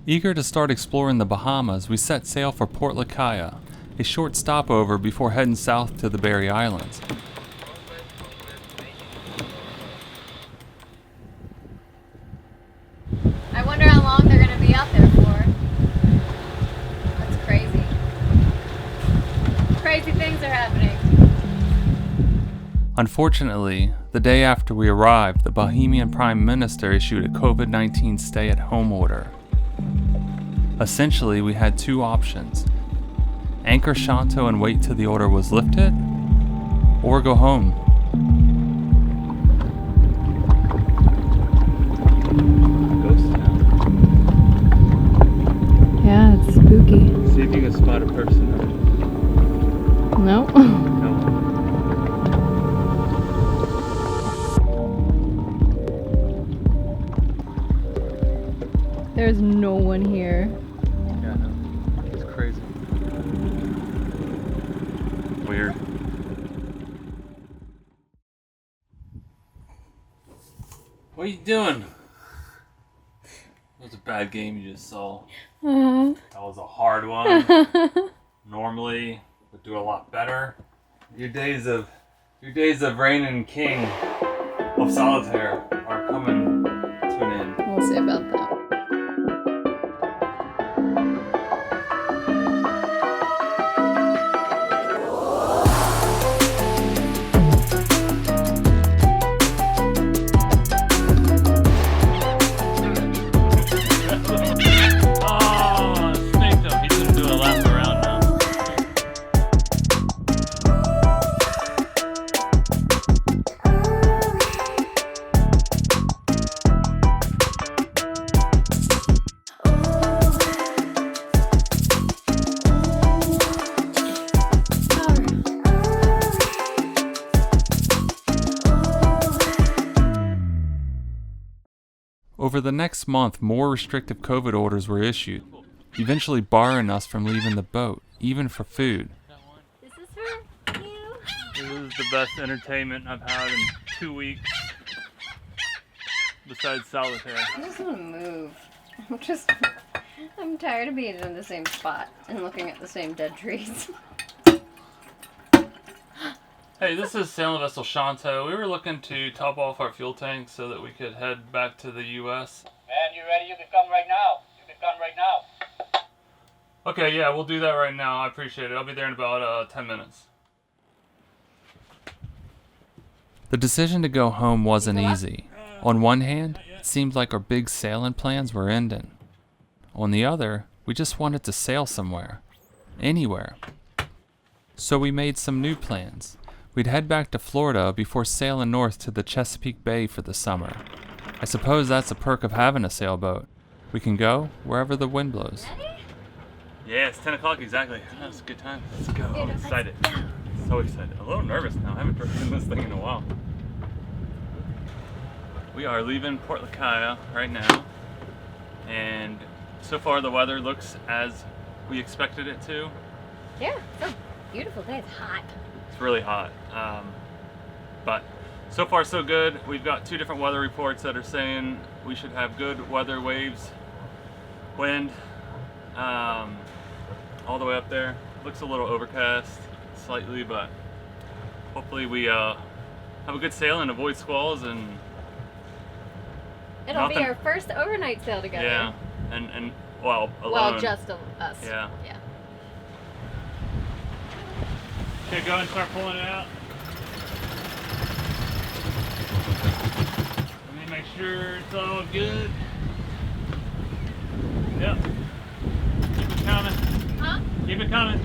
Eager to start exploring the Bahamas, we set sail for Port Lacaya, a short stopover before heading south to the Berry Islands. I wonder how long they're going to be out there for. That's crazy. Crazy things are happening. Unfortunately, the day after we arrived, the Bahamian Prime Minister issued a COVID-19 stay-at-home order. Essentially, we had two options: anchor Shanto and wait till the order was lifted, or go home. Ghost town. Yeah, it's spooky. See if you can spot a person. No. No. There's no one here. Yeah, no. It's crazy. Weird. What are you doing? That was a bad game you just saw. That was a hard one. Normally, would do a lot better. Your days of reigning king of solitaire are coming to an end. We'll see about that. Over the next month, more restrictive COVID orders were issued, eventually barring us from leaving the boat, even for food. This is for you. This is the best entertainment I've had in 2 weeks, besides solitaire. I just want to move. I'm tired of being in the same spot and looking at the same dead trees. Hey, this is sailing vessel Shanto. We were looking to top off our fuel tanks so that we could head back to the U.S. Man, you ready? You can come right now. Okay, yeah, we'll do that right now. I appreciate it. I'll be there in about 10 minutes. The decision to go home wasn't easy. On one hand, it seemed like our big sailing plans were ending. On the other, we just wanted to sail somewhere. Anywhere. So we made some new plans. We'd head back to Florida before sailing north to the Chesapeake Bay for the summer. I suppose that's a perk of having a sailboat. We can go wherever the wind blows. Yeah, it's 10 o'clock exactly. That's a good time. Let's go. I'm excited. So excited. A little nervous now. I haven't driven this thing in a while. We are leaving Port Lacaya right now. And so far the weather looks as we expected it to. Yeah, it's a beautiful day. It's hot. It's really hot, but so far so good. We've got two different weather reports that are saying we should have good weather, waves, wind, all the way up there. Looks a little overcast slightly, but hopefully we have a good sail and avoid squalls, and It'll be our first overnight sail together. Yeah, and well, alone. Well, just us. Yeah. Yeah. Okay, go and start pulling it out. Let me make sure it's all good. Yep. Keep it coming. Huh? Keep it coming.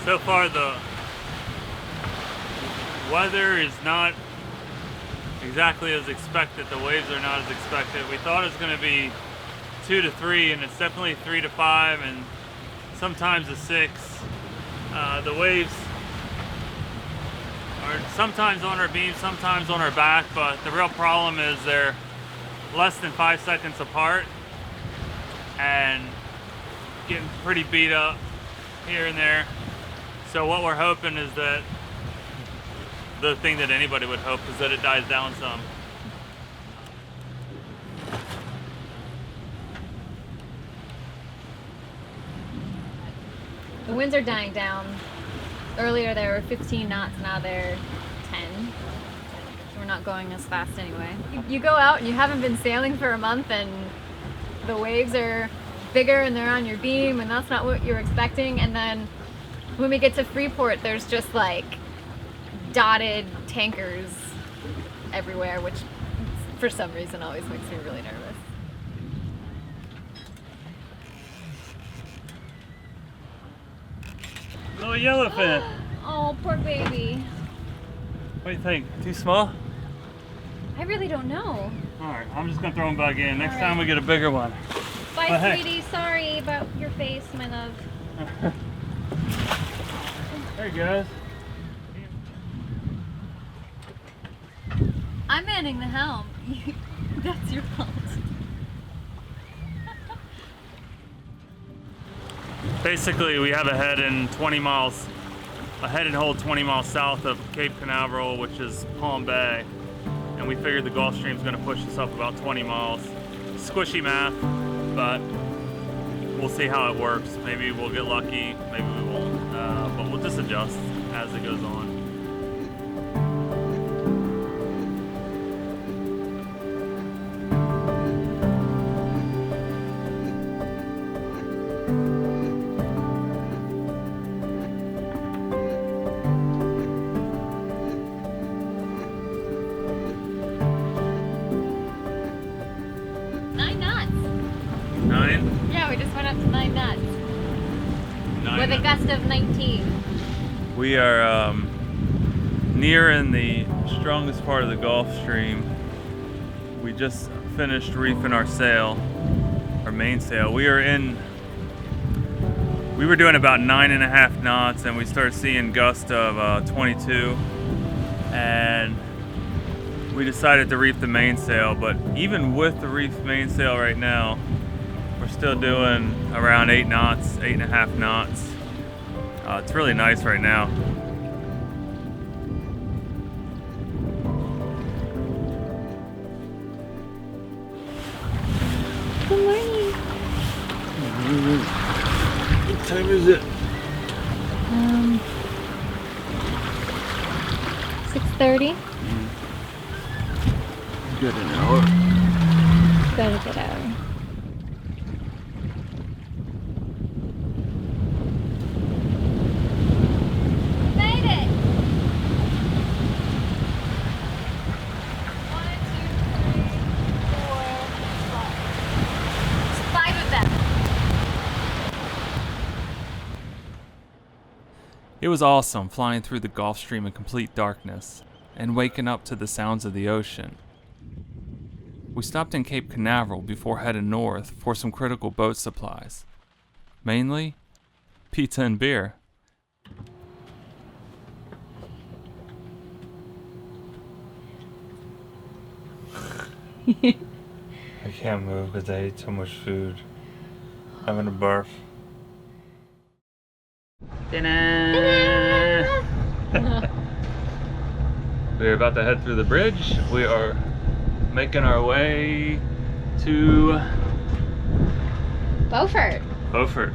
So far the weather is not exactly as expected. The waves are not as expected. We thought it was going to be 2 to 3, and it's definitely 3 to 5, and sometimes a 6. The waves are sometimes on our beam, sometimes on our back, but the real problem is they're less than 5 seconds apart, and getting pretty beat up here and there. So what we're hoping is that the thing that anybody would hope is that it dies down some. The winds are dying down. Earlier they were 15 knots, now they're 10. So we're not going as fast anyway. You go out and you haven't been sailing for a month and the waves are bigger and they're on your beam and that's not what you're expecting. And then when we get to Freeport, there's just like dotted tankers everywhere, which for some reason always makes me really nervous. Little yellowfin. Oh, poor baby. What do you think? Too small? I really don't know. Alright, I'm just gonna throw him back in. Next All time right. we get a bigger one. Bye, But hey. sweetie. Sorry about your face, my love. There he goes. I'm manning the helm. That's your fault. Basically, we have a head and hold 20 miles south of Cape Canaveral, which is Palm Bay. And we figured the Gulf Stream's gonna push us up about 20 miles. Squishy math, but we'll see how it works. Maybe we'll get lucky, maybe we won't. But we'll just adjust as it goes on. Yeah, we just went up to 9 knots. With a gust of 19. We are nearing the strongest part of the Gulf Stream. We just finished reefing our sail, our mainsail. We were doing about 9.5 knots and we started seeing gusts of 22. And we decided to reef the mainsail, but even with the reefed mainsail right now, we're still doing around 8 knots, 8.5 knots. It's really nice right now. Good morning. What time is it? 6:30. Good an hour. Got a good hour. Made it. 1, 2, 3, 4, 5. There's 5 of them. It was awesome flying through the Gulf Stream in complete darkness and waking up to the sounds of the ocean. We stopped in Cape Canaveral before heading north for some critical boat supplies. Mainly, pizza and beer. I can't move because I ate so much food. Having a barf. Dinner! We're about to head through the bridge. We are making our way to Beaufort. Beaufort.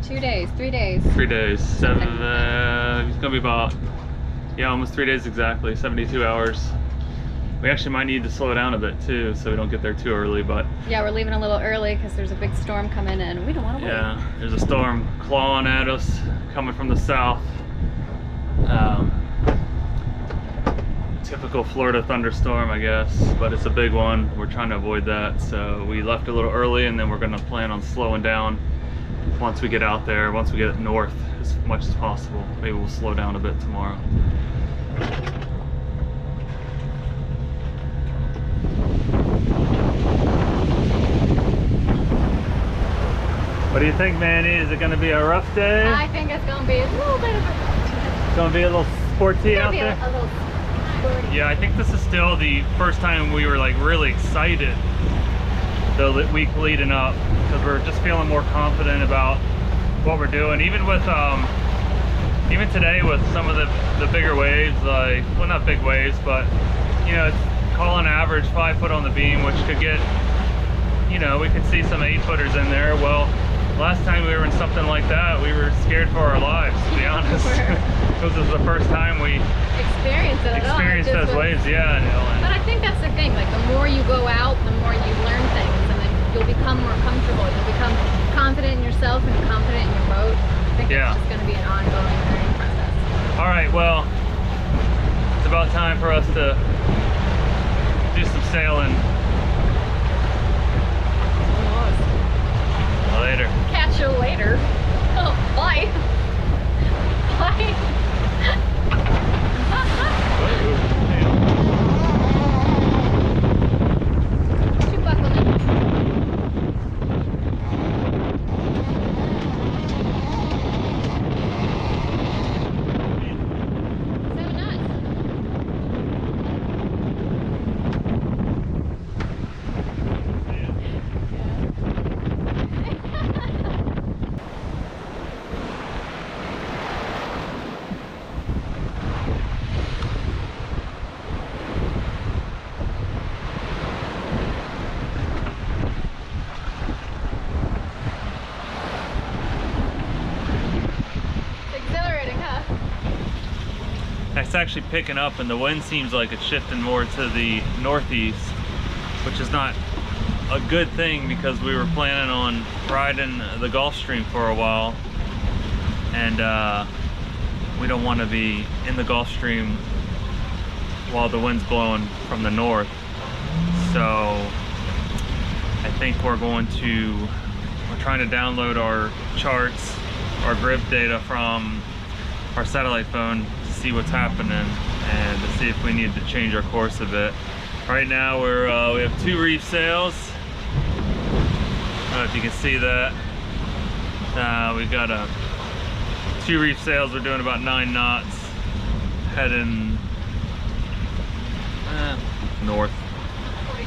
2 days, 3 days. 3 days. It's gonna be about, almost 3 days exactly. 72 hours. We actually might need to slow down a bit too, so we don't get there too early. But Yeah, we're leaving a little early because there's a big storm coming in. We don't want to wait. yeah, there's a storm clawing at us, coming from the south. Typical Florida thunderstorm, I guess, but it's a big one. We're trying to avoid that, so we left a little early, and then we're going to plan on slowing down once we get out there, once we get north as much as possible. Maybe we'll slow down a bit tomorrow. What do you think, Manny? Is it going to be a rough day? I think it's going to be a little bit of It's going to be a little sporty out there? a little sporty. Yeah, I think this is still the first time we were like really excited the week leading up, because we're just feeling more confident about what we're doing. Even with even today with some of the bigger waves, like, well, not big waves, but you know, it's calling average 5 foot on the beam, which could get, you know, we could see some 8-footers in there. Well, last time we were in something like that, we were scared for our lives, to be honest. This was the first time we experienced those waves, yeah. But I think that's the thing, like the more you go out, the more you learn things, and then you'll become more comfortable. You'll become confident in yourself and confident in your boat. I think it's just going to be an ongoing learning process. All right, well, it's about time for us to do some sailing. Later. Catch you later. Oh, bye. Bye. Did you buckle in? 7 knots. It's actually picking up, and the wind seems like it's shifting more to the northeast, which is not a good thing because we were planning on riding the Gulf Stream for a while, and we don't want to be in the Gulf Stream while the wind's blowing from the north. So I think we're trying to download our charts, our grip data from our satellite phone to see what's happening and to see if we need to change our course a bit. Right now we have 2 reef sails. I don't know if you can see that. We've got 2 reef sails. We're doing about 9 knots, heading north,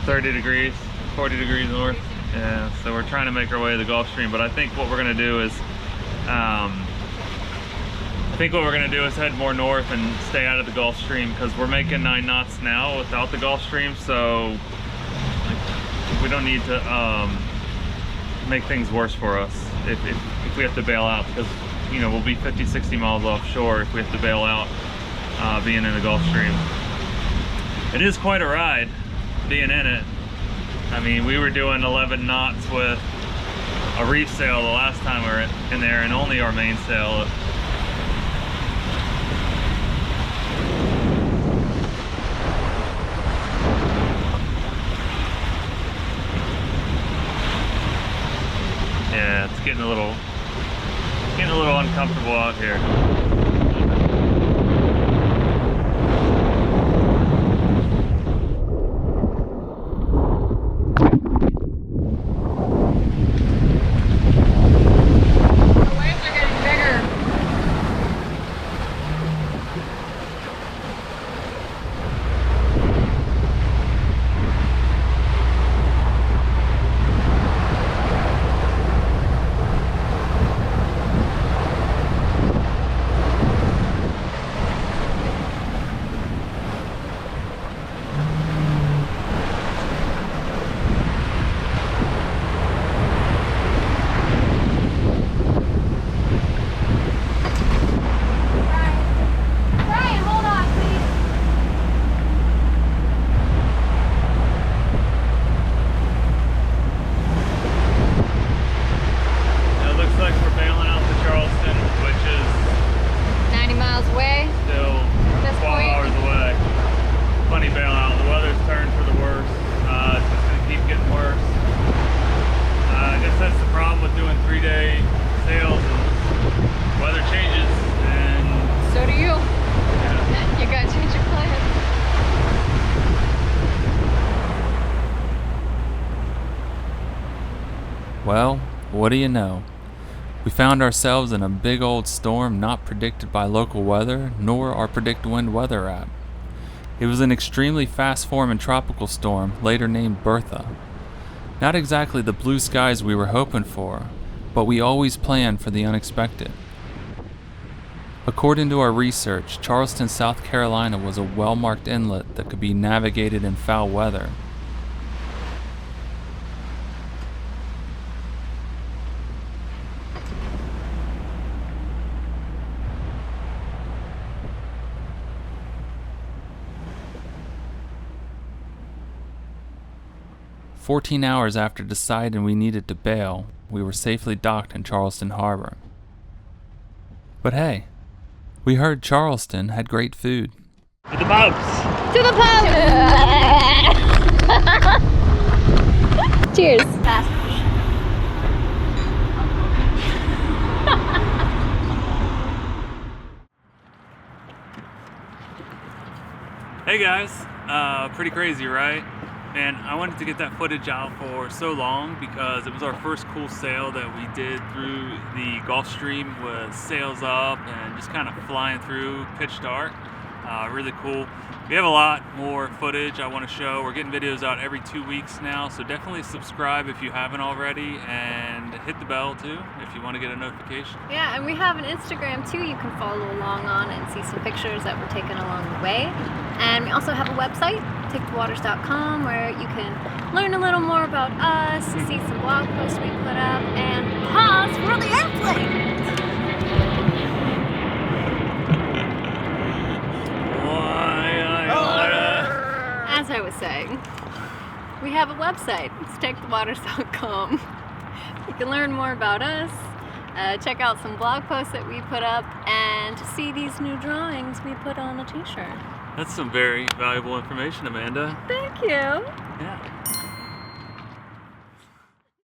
30 degrees, 40 degrees north. Yeah, so we're trying to make our way to the Gulf Stream, but I think what we're gonna do is head more north and stay out of the Gulf Stream, because we're making 9 knots now without the Gulf Stream, so we don't need to make things worse for us if we have to bail out, because you know, we'll be 50-60 miles offshore if we have to bail out being in the Gulf Stream. It is quite a ride being in it. I mean, we were doing 11 knots with a reef sail the last time we were in there, and only our mainsail. Yeah, it's getting a little uncomfortable out here. Well, what do you know? We found ourselves in a big old storm not predicted by local weather nor our PredictWind weather app. It was an extremely fast-forming tropical storm, later named Bertha. Not exactly the blue skies we were hoping for, but we always plan for the unexpected. According to our research, Charleston, South Carolina was a well-marked inlet that could be navigated in foul weather. "14 hours after deciding we needed to bail, we were safely docked in Charleston Harbor. But hey, we heard Charleston had great food. To the pubs! To the pub! Cheers. Hey guys, pretty crazy, right? And I wanted to get that footage out for so long because it was our first cool sail that we did through the Gulf Stream with sails up and just kind of flying through pitch dark. Really cool. We have a lot more footage I want to show. We're getting videos out every 2 weeks now, so definitely subscribe if you haven't already, and hit the bell too if you want to get a notification. Yeah, and we have an Instagram too you can follow along on and see some pictures that were taken along the way. And we also have a website, takethewaters.com, where you can learn a little more about us, see some blog posts we put up, and pause for the airplane! As I was saying, we have a website, it's takethewaters.com. You can learn more about us, check out some blog posts that we put up, and see these new drawings we put on a t-shirt. That's some very valuable information, Amanda. Thank you.